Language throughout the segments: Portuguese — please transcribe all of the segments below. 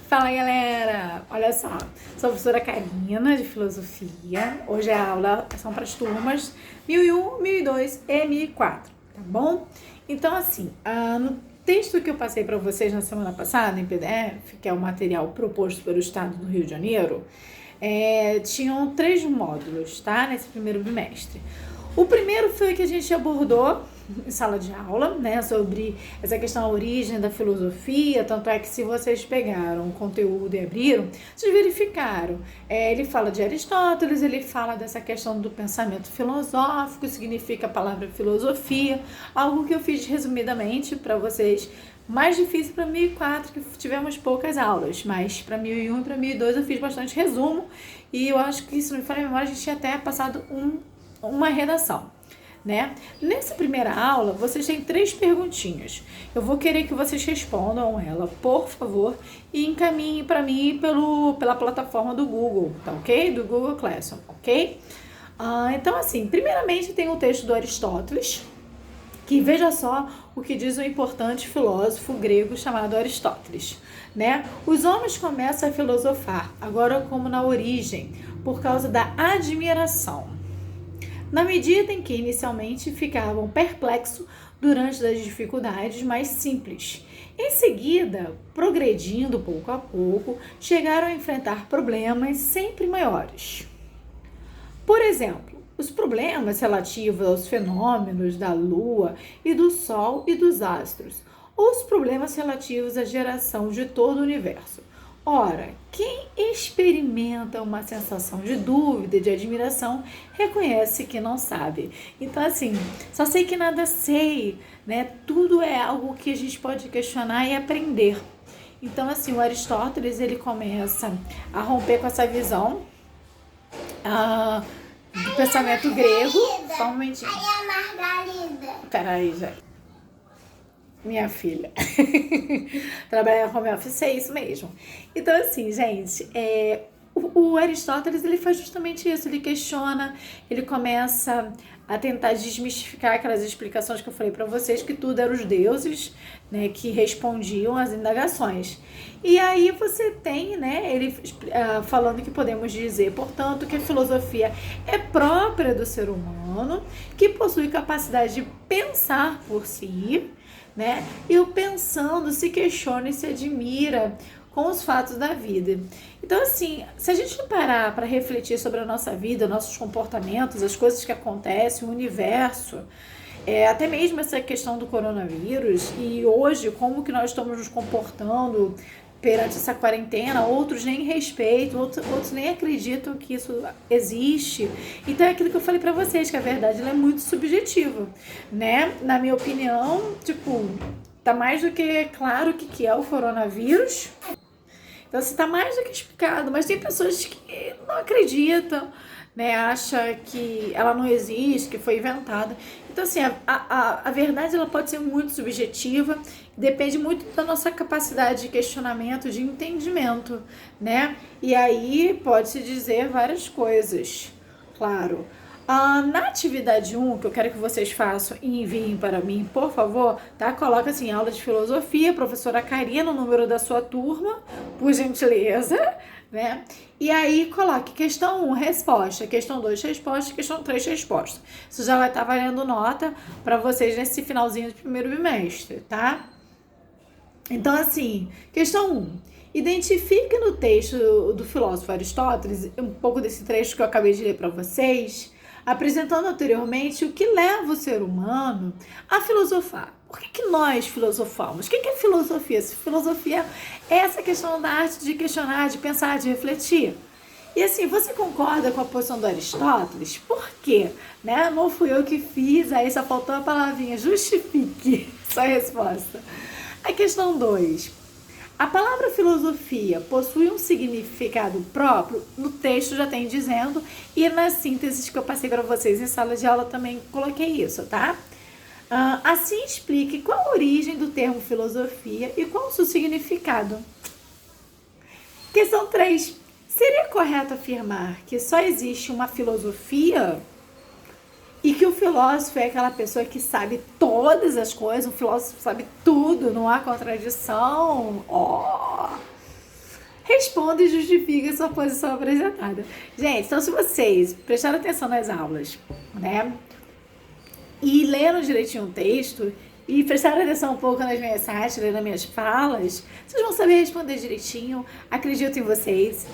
Fala galera, olha só, sou a professora Karina de Filosofia. Hoje a aula são para as turmas 1001, 1002 e 1004, tá bom? Então assim, no texto que eu passei para vocês na semana passada em PDF, que é o material proposto pelo Estado do Rio de Janeiro, tinham 3 módulos, tá? Nesse primeiro bimestre. O primeiro foi o que a gente abordou em sala de aula, né, sobre essa questão da origem da filosofia, tanto é que se vocês pegaram o conteúdo e abriram, vocês verificaram, ele fala de Aristóteles, ele fala dessa questão do pensamento filosófico, significa a palavra filosofia, algo que eu fiz resumidamente para vocês, mais difícil para 1004, que tivemos poucas aulas, mas para 1001 e para 1002 eu fiz bastante resumo, e eu acho que, se não me falha a memória, a gente tinha até passado uma redação, né? Nessa primeira aula, vocês têm 3 perguntinhas. Eu vou querer que vocês respondam ela, por favor, e encaminhem para mim pela plataforma do Google, tá ok? Do Google Classroom, ok? Então, assim, primeiramente tem o texto do Aristóteles, que veja só o que diz um importante filósofo grego chamado Aristóteles, né? Os homens começam a filosofar, agora como na origem, por causa da admiração. Na medida em que inicialmente ficavam perplexos durante as dificuldades mais simples. Em seguida, progredindo pouco a pouco, chegaram a enfrentar problemas sempre maiores. Por exemplo, os problemas relativos aos fenômenos da Lua e do Sol e dos astros, ou os problemas relativos à geração de todo o universo. Ora, quem experimenta uma sensação de dúvida e de admiração reconhece que não sabe. Então, assim, só sei que nada sei, né? Tudo é algo que a gente pode questionar e aprender. Então, assim, o Aristóteles, ele começa a romper com essa visão do pensamento grego. Só um momentinho. Aí a Margarida. Peraí, já. Minha filha. Trabalhar home office é isso mesmo. Então, assim, gente, o Aristóteles, ele faz justamente isso. Ele questiona, ele começa a tentar desmistificar aquelas explicações que eu falei para vocês, que tudo eram os deuses, né, que respondiam às indagações. E aí você tem, né, ele falando que podemos dizer, portanto, que a filosofia é própria do ser humano, que possui capacidade de pensar por si, né? E o pensando se questiona e se admira com os fatos da vida. Então, assim, se a gente parar para refletir sobre a nossa vida, nossos comportamentos, as coisas que acontecem, o universo, até mesmo essa questão do coronavírus e hoje como que nós estamos nos comportando perante essa quarentena, outros nem respeitam, outros nem acreditam que isso existe. Então é aquilo que eu falei pra vocês, que a verdade ela é muito subjetiva, né? Na minha opinião, tipo, tá mais do que claro o que é o coronavírus. Então, assim, tá mais do que explicado, mas tem pessoas que não acreditam, né? Acha que ela não existe, que foi inventada. Então, assim, a verdade ela pode ser muito subjetiva, depende muito da nossa capacidade de questionamento, de entendimento, né? E aí pode-se dizer várias coisas, claro. Na atividade 1, que eu quero que vocês façam e enviem para mim, por favor, tá? Coloca assim, aula de filosofia, professora Karina, o número da sua turma, por gentileza, né? E aí coloque questão 1, resposta, questão 2, resposta, questão 3, resposta. Isso já vai estar valendo nota para vocês nesse finalzinho do primeiro bimestre, tá? Então, assim, questão 1. Identifique no texto do filósofo Aristóteles, um pouco desse trecho que eu acabei de ler para vocês, apresentando anteriormente o que leva o ser humano a filosofar. Por que nós filosofamos? O que é filosofia? Filosofia é essa questão da arte de questionar, de pensar, de refletir. E assim, você concorda com a posição do Aristóteles? Por quê? Né? Não fui eu que fiz, aí só faltou a palavrinha, justifique sua resposta. A questão 2. A palavra filosofia possui um significado próprio? No texto já tem dizendo, e nas sínteses que eu passei para vocês em sala de aula também coloquei isso, tá? Assim explique qual a origem do termo filosofia e qual o seu significado. Questão 3. Seria correto afirmar que só existe uma filosofia? E que o filósofo é aquela pessoa que sabe todas as coisas, o filósofo sabe tudo, não há contradição. responda e justifique a sua posição apresentada. Gente, então se vocês prestarem atenção nas aulas, né, e leram direitinho o texto, e prestarem atenção um pouco nas mensagens, nas minhas falas, vocês vão saber responder direitinho. Acredito em vocês.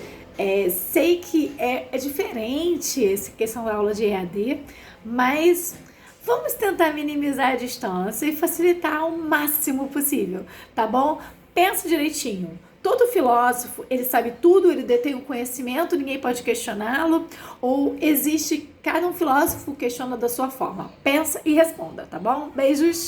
Sei que é diferente essa questão da aula de EAD, mas vamos tentar minimizar a distância e facilitar o máximo possível, tá bom? Pensa direitinho. Todo filósofo, ele sabe tudo, ele detém o conhecimento, ninguém pode questioná-lo, ou existe, cada um filósofo questiona da sua forma. Pensa e responda, tá bom? Beijos!